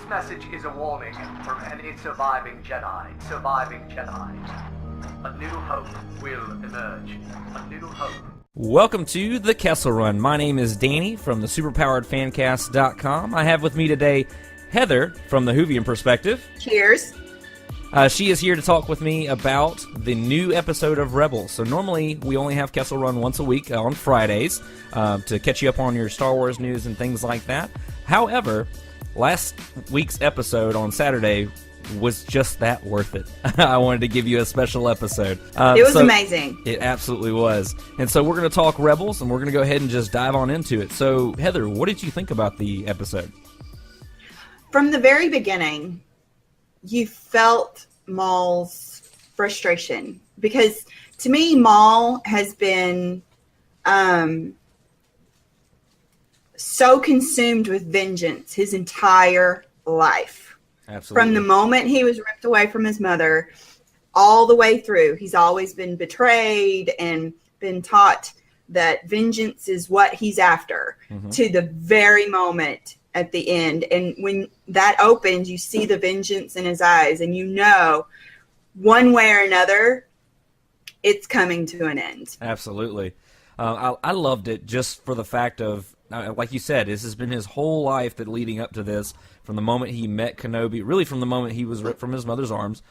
This message is a warning from any surviving Jedi. A new hope will emerge. A new hope. Welcome to the Kessel Run. My name is Danny from the superpoweredfancast.com. I have with me today Heather from the Whovian Perspective. Cheers. She is here to talk with me about the new episode of Rebels. So normally we only have Kessel Run once a week on Fridays to catch you up on your Star Wars news and things like that. However, last week's episode on Saturday was just that worth it. I wanted to give you a special episode. It was amazing. It absolutely was. And so we're going to talk Rebels, and we're going to go ahead and just dive on into it. So, Heather, what did you think about the episode? From the very beginning, you felt Maul's frustration. Because to me, Maul has been so consumed with vengeance his entire life. Absolutely. From the moment he was ripped away from his mother, all the way through, he's always been betrayed and been taught that vengeance is what he's after, to the very moment at the end. And when that opens, you see the vengeance in his eyes, and you know, one way or another, it's coming to an end. Absolutely. I loved it just for the fact of, like you said, this has been his whole life that leading up to this, from the moment he met Kenobi, really from the moment he was ripped from his mother's arms,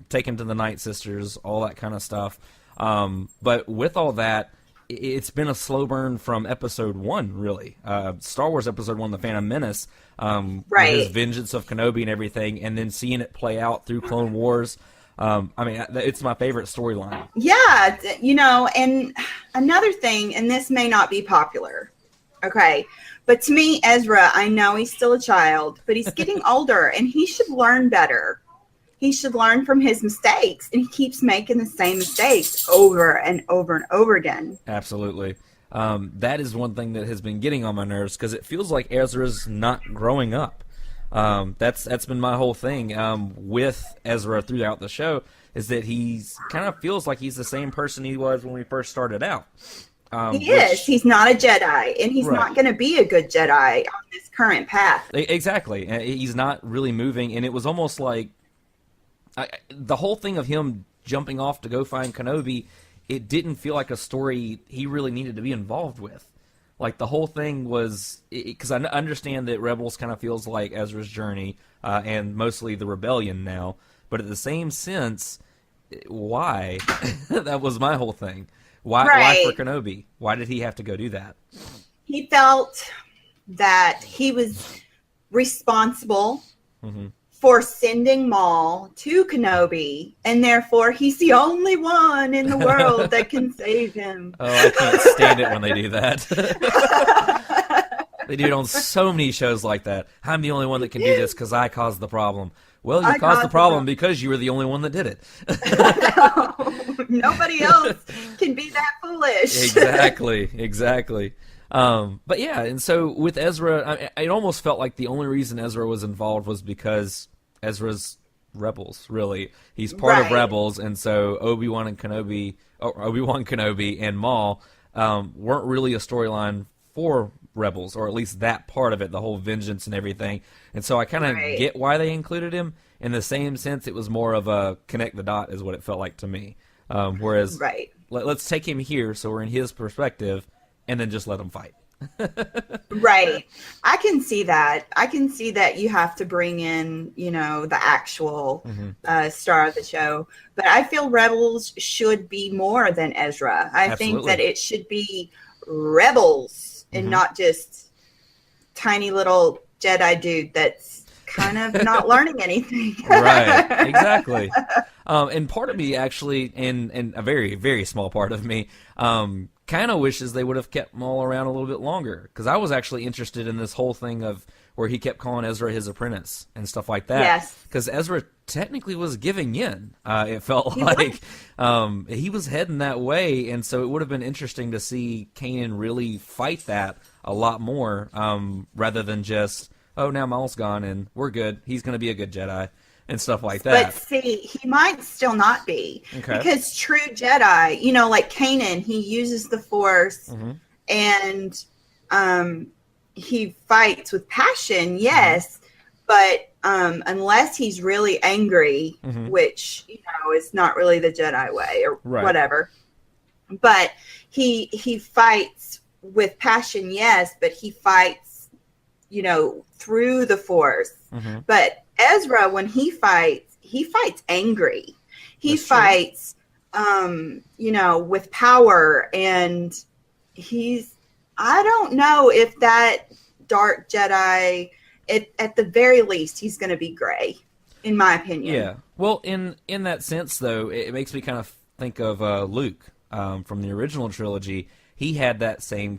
taken to the Night Sisters, all that kind of stuff. But with all that, it's been a slow burn from Episode 1, really. Star Wars Episode 1, The Phantom Menace, right. His vengeance of Kenobi and everything, and then seeing it play out through Clone Wars. I mean, it's my favorite storyline. Yeah, you know, and another thing, and this may not be popular, okay, but to me, Ezra, I know he's still a child, but he's getting older, and he should learn better. He should learn from his mistakes, and he keeps making the same mistakes over and over and over again. Absolutely. That is one thing that has been getting on my nerves, because it feels like Ezra's not growing up. That's been my whole thing with Ezra throughout the show, is that he's kind of feels like he's the same person he was when we first started out. He is. He's not a Jedi, and he's not going to be a good Jedi on this current path. Exactly. He's not really moving, and it was almost like the whole thing of him jumping off to go find Kenobi, it didn't feel like a story he really needed to be involved with. Like, the whole thing was, because I understand that Rebels kind of feels like Ezra's journey, and mostly the rebellion now, but at the same sense, why? That was my whole thing. Why for Kenobi? Why did he have to go do that? He felt that he was responsible for sending Maul to Kenobi, and therefore he's the only one in the world that can save him. Oh, I can't stand it when they do that. They do it on so many shows like that. I'm the only one that can do this because I caused the problem. Well, you caused the problem because you were the only one that did it. Nobody else can be that foolish. Exactly. But yeah, and so with Ezra, it almost felt like the only reason Ezra was involved was because Ezra's Rebels, really. He's part of Rebels, and so Obi-Wan Kenobi and Maul weren't really a storyline for Rebels, or at least that part of it, the whole vengeance and everything. And so I kind of get why they included him. In the same sense, it was more of a connect the dot is what it felt like to me. Whereas let's take him here so we're in his perspective, and then just let him fight. Right. I can see that. I can see that you have to bring in, you know, the actual star of the show. But I feel Rebels should be more than Ezra. I think that it should be Rebels and not just tiny little Jedi dude that's kind of not learning anything. Right. Exactly. And part of me actually, and a very, very small part of me, kind of wishes they would have kept Maul around a little bit longer, because I was actually interested in this whole thing of where he kept calling Ezra his apprentice and stuff like that. Yes. Because Ezra technically was giving in. It felt like he was heading that way, and so it would have been interesting to see Kanan really fight that a lot more, rather than just, oh, now Maul's gone and we're good. He's going to be a good Jedi. And stuff like that. But see, he might still not be. Okay. Because true Jedi, you know, like Kanan, he uses the Force and he fights with passion, yes, but unless he's really angry, Mm-hmm. which is not really the Jedi way or Right. whatever. But he fights with passion, yes, but he fights, through the Force. Mm-hmm. But Ezra, when he fights angry. He That's true. fights, with power, and I don't know if that dark Jedi, at the very least, he's going to be gray, in my opinion. Yeah. Well, in that sense, though, it makes me kind of think of Luke from the original trilogy. He had that same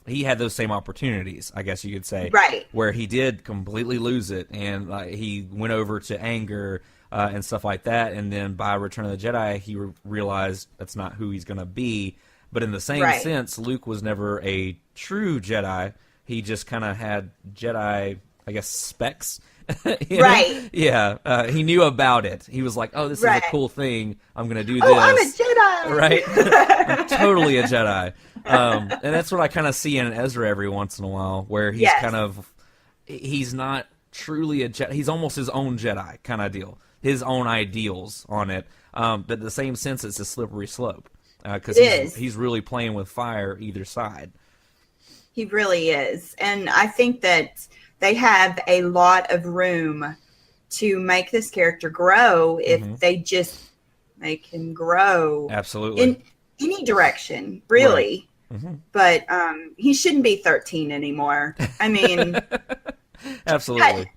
he had those same opportunities, I guess you could say. Right. Where he did completely lose it, and he went over to anger and stuff like that, and then by Return of the Jedi, he realized that's not who he's going to be. But in the same Right. sense, Luke was never a true Jedi. He just kind of had Jedi, I guess, specs. You know? Right. Yeah. He knew about it. He was like, oh, this is Right. a cool thing. I'm going to do Oh, this. I'm a Jedi! Right? I'm totally a Jedi. And that's what I kind of see in Ezra every once in a while, where he's Yes. he's not truly a Jedi. He's almost his own Jedi kind of deal. His own ideals on it. But in the same sense, it's a slippery slope. Because he's really playing with fire either side. He really is. And I think that they have a lot of room to make this character grow if they just make him grow. Absolutely. In any direction, really. Right. Mm-hmm. But he shouldn't be 13 anymore. I mean, Absolutely.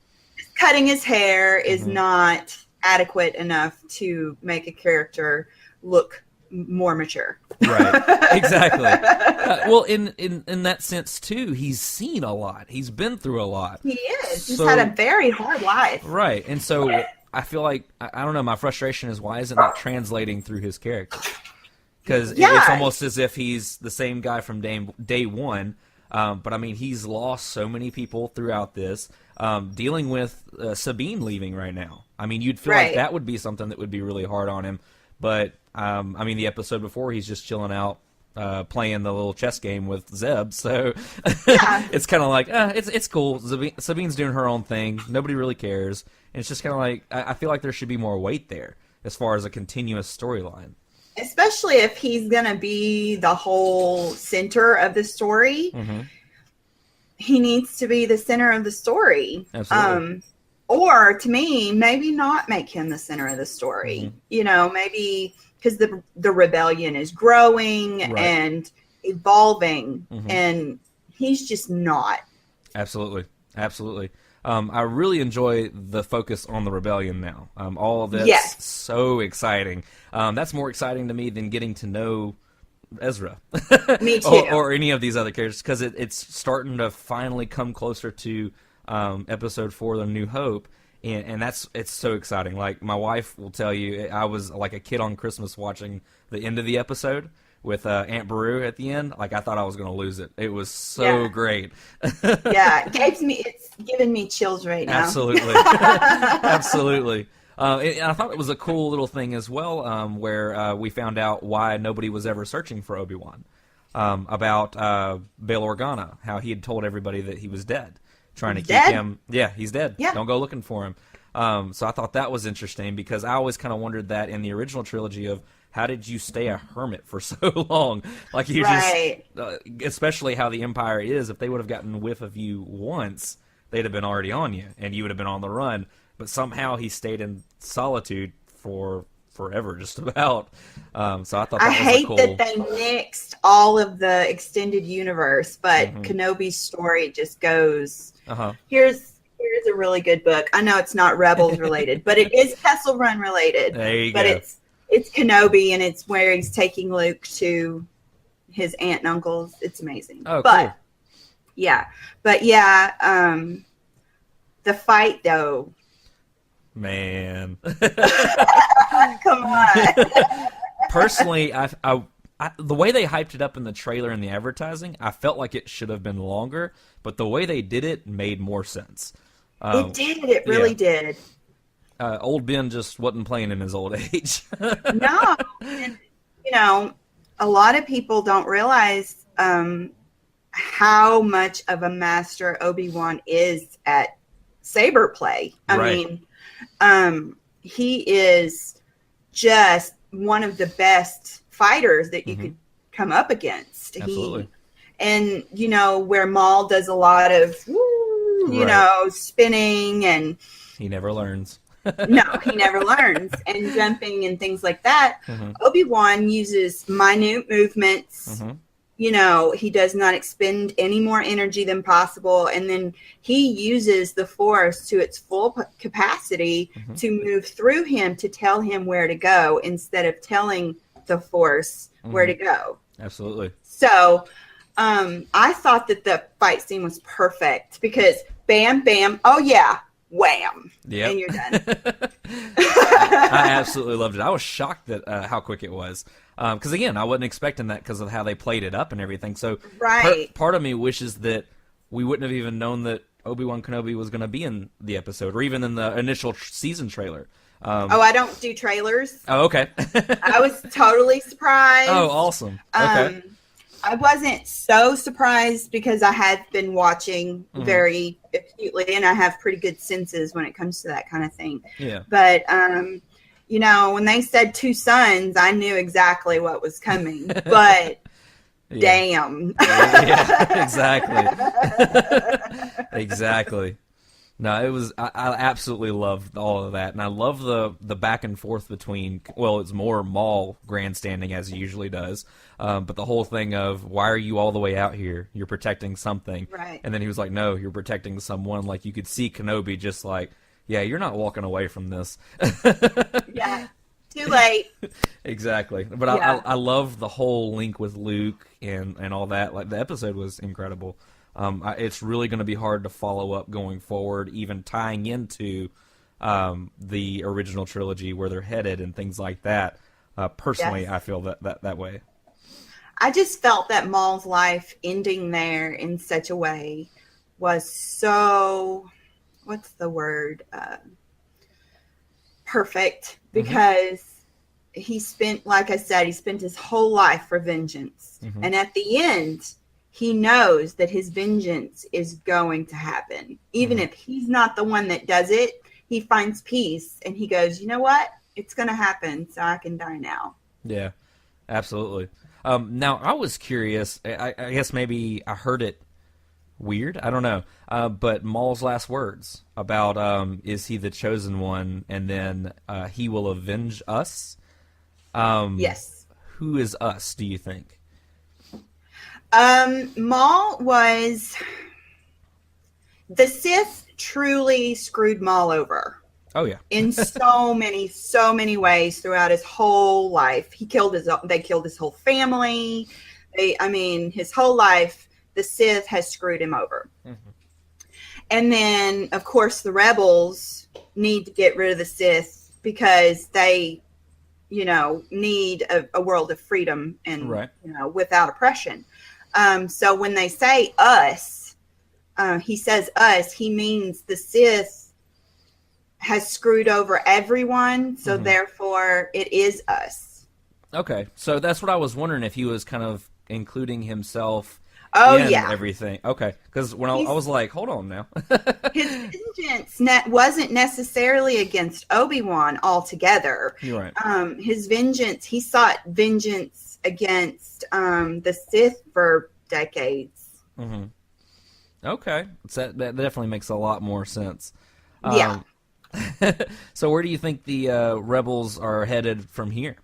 cutting his hair is not adequate enough to make a character look more mature. Right. Exactly. Well, in that sense too, he's seen a lot. He's been through a lot. He is. He's So- had a very hard life. Right. And so I feel like I don't know. My frustration is, why isn't that translating through his character? Because Yeah. it's almost as if he's the same guy from day one. But I mean, he's lost so many people throughout this. Dealing with Sabine leaving right now. I mean, you'd feel like Right. that would be something that would be really hard on him. But I mean, the episode before, he's just chilling out, playing the little chess game with Zeb. So Yeah. it's kind of like, it's cool. Sabine's doing her own thing. Nobody really cares. And it's just kind of like, I feel like there should be more weight there as far as a continuous storyline. Especially if he's going to be the whole center of the story. Mm-hmm. He needs to be the center of the story. Absolutely. Or to me, maybe not make him the center of the story. Maybe because the rebellion is growing Right. and evolving, Mhm. and he's just not. Absolutely. Absolutely. I really enjoy the focus on the rebellion now. All of that's Yes. so exciting. That's more exciting to me than getting to know Ezra. Me too. or any of these other characters, because it's starting to finally come closer to episode 4, The New Hope, and it's so exciting. Like, my wife will tell you, I was like a kid on Christmas watching the end of the episode with Aunt Beru at the end. Like, I thought I was going to lose it. It was so Yeah. great. Yeah, it's giving me chills right now. Absolutely. Absolutely. And I thought it was a cool little thing as well, where we found out why nobody was ever searching for Obi-Wan, about Bail Organa, how he had told everybody that he was dead, trying to keep Dead? him. Yeah, he's dead. Yeah. Don't go looking for him. So I thought that was interesting, because I always kind of wondered that in the original trilogy of, how did you stay a hermit for so long? Like, you Right. just, especially how the Empire is, if they would have gotten whiff of you once, they'd have been already on you, and you would have been on the run. But somehow he stayed in solitude for forever, just about. So I thought that I was hate cool. that they mixed all of the extended universe, but Mhm. Kenobi's story just goes. Uh-huh. Here's a really good book. I know it's not Rebels related, but it is Kessel Run related. There you But go. it's Kenobi, and it's where he's taking Luke to his aunt and uncles. It's amazing. Oh, but cool. yeah, the fight though. Man. Come on. Personally, the way they hyped it up in the trailer and the advertising, I felt like it should have been longer, but the way they did it made more sense. It did. It really did. Old Ben just wasn't playing in his old age. No, and, a lot of people don't realize how much of a master Obi-Wan is at saber play. I Right. mean, he is just one of the best fighters that you could come up against. Absolutely. And you know, where Maul does a lot of you Right. know, spinning and He never learns. no, he never learns, and jumping and things like that. Obi-Wan uses minute movements. You know, he does not expend any more energy than possible, and then he uses the Force to its full capacity to move through him to tell him where to go instead of telling the Force where to go. Absolutely. So I thought that the fight scene was perfect because bam, bam, oh yeah, wham, Yep. and you're done. I absolutely loved it. I was shocked at how quick it was. Because, again, I wasn't expecting that because of how they played it up and everything. So Right. part of me wishes that we wouldn't have even known that Obi-Wan Kenobi was going to be in the episode or even in the initial season trailer. Oh, I don't do trailers. Oh, okay. I was totally surprised. Oh, awesome. Okay. I wasn't so surprised because I had been watching very acutely, and I have pretty good senses when it comes to that kind of thing. Yeah. But you know, when they said 2 sons, I knew exactly what was coming. But damn. Yeah, exactly. Exactly. No, it was. I absolutely loved all of that, and I love the back and forth between. Well, it's more Maul grandstanding as he usually does, but the whole thing of why are you all the way out here? You're protecting something, Right. And then he was like, "No, you're protecting someone." Like you could see Kenobi just like, "Yeah, you're not walking away from this." Yeah. Too late. Exactly, but Yeah. I love the whole link with Luke and all that. Like the episode was incredible. It's really going to be hard to follow up going forward, even tying into the original trilogy where they're headed and things like that. Personally, Yes. I feel that way. I just felt that Maul's life ending there in such a way was so, what's the word? Perfect. Because he spent, like I said, he spent his whole life for vengeance. And at the end, he knows that his vengeance is going to happen. Even if he's not the one that does it, he finds peace and he goes, you know what? It's going to happen, so I can die now. Yeah, absolutely. Now, I was curious. I guess maybe I heard it weird. I don't know. But Maul's last words about is he the chosen one, and then he will avenge us. Yes. Who is us, do you think? Maul was... The Sith truly screwed Maul over. Oh, yeah. In so many ways throughout his whole life. They killed his whole family. His whole life, the Sith has screwed him over. And then, of course, the rebels need to get rid of the Sith because they, need a world of freedom and, without oppression. So when they say us, he says us, he means the Sith has screwed over everyone, so therefore it is us. Okay, so that's what I was wondering, if he was kind of including himself in everything. Okay, because when I was like, hold on now. His vengeance wasn't necessarily against Obi-Wan altogether. You're right. He sought vengeance against the Sith for decades. Okay, so that definitely makes a lot more sense. Yeah. So where do you think the rebels are headed from here?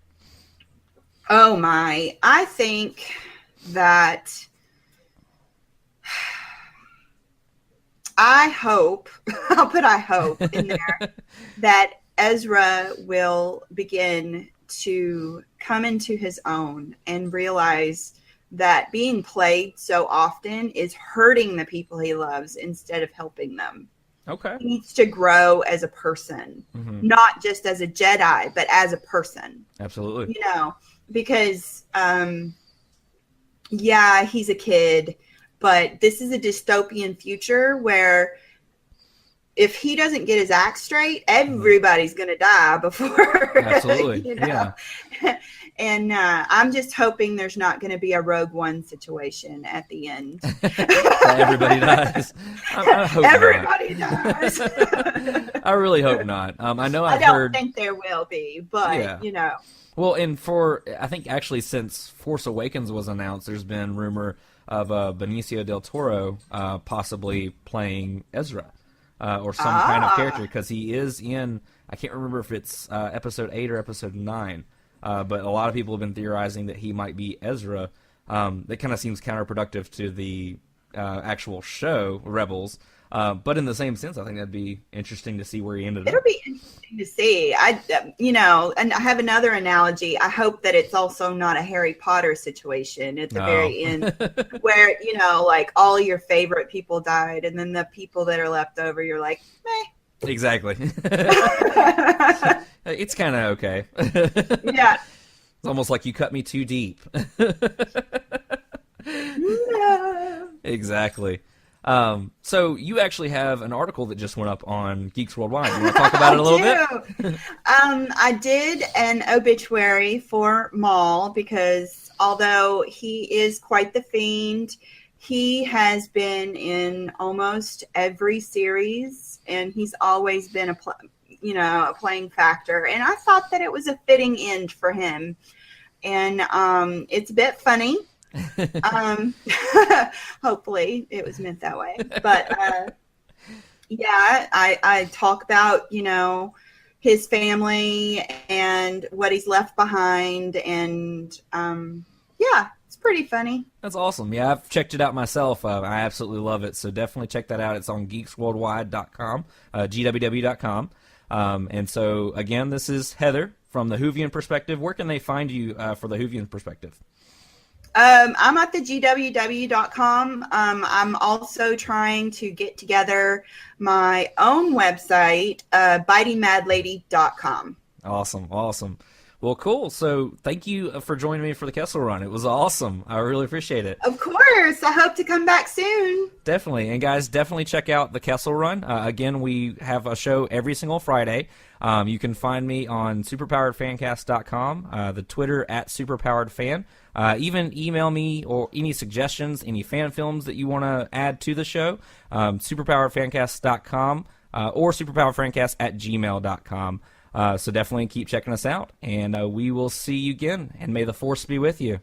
Oh my, I think that I hope in there that Ezra will begin to come into his own and realize that being played so often is hurting the people he loves instead of helping them. Okay. He needs to grow as a person, not just as a Jedi, but as a person. Absolutely. Because, he's a kid, but this is a dystopian future where if he doesn't get his act straight, everybody's going to die before. Absolutely. You know? Yeah. And I'm just hoping there's not going to be a Rogue One situation at the end. Everybody dies. I hope everybody dies. I really hope not. I know I don't think there will be, but you know. Well, and I think actually since Force Awakens was announced, there's been rumor of Benicio del Toro possibly playing Ezra or some kind of character, because he is in, I can't remember if it's episode 8 or episode 9, but a lot of people have been theorizing that he might be Ezra. That kind of seems counterproductive to the actual show, Rebels. But in the same sense, I think that'd be interesting to see where he ended up. It'll be interesting to see. And I have another analogy. I hope that it's also not a Harry Potter situation at the very end, where like all your favorite people died, and then the people that are left over, you're like, meh. Exactly. It's kind of okay. Yeah. It's almost like you cut me too deep. No. Exactly. So you actually have an article that just went up on Geeks Worldwide. You want to talk about it a little bit? I did an obituary for Maul because although he is quite the fiend, he has been in almost every series, and he's always been a playing factor. And I thought that it was a fitting end for him. And it's a bit funny. Hopefully it was meant that way, but I talk about his family and what he's left behind, and it's pretty funny. That's awesome. Yeah, I've checked it out myself. I absolutely love it, so definitely check that out. It's on geeksworldwide.com, gww.com. And so again, this is Heather from the Whovian perspective. Where can they find you for the Whovian perspective? I'm at the gww.com. I'm also trying to get together my own website, bitingmadlady.com. Awesome. Well, cool. So thank you for joining me for the Kessel Run. It was awesome. I really appreciate it. Of course. I hope to come back soon. Definitely. And guys, definitely check out the Kessel Run. Again, we have a show every single Friday. You can find me on superpoweredfancast.com, the Twitter at superpoweredfan. Even email me or any suggestions, any fan films that you want to add to the show, superpoweredfancast.com or superpoweredfancast@gmail.com. So definitely keep checking us out, and we will see you again, and may the Force be with you.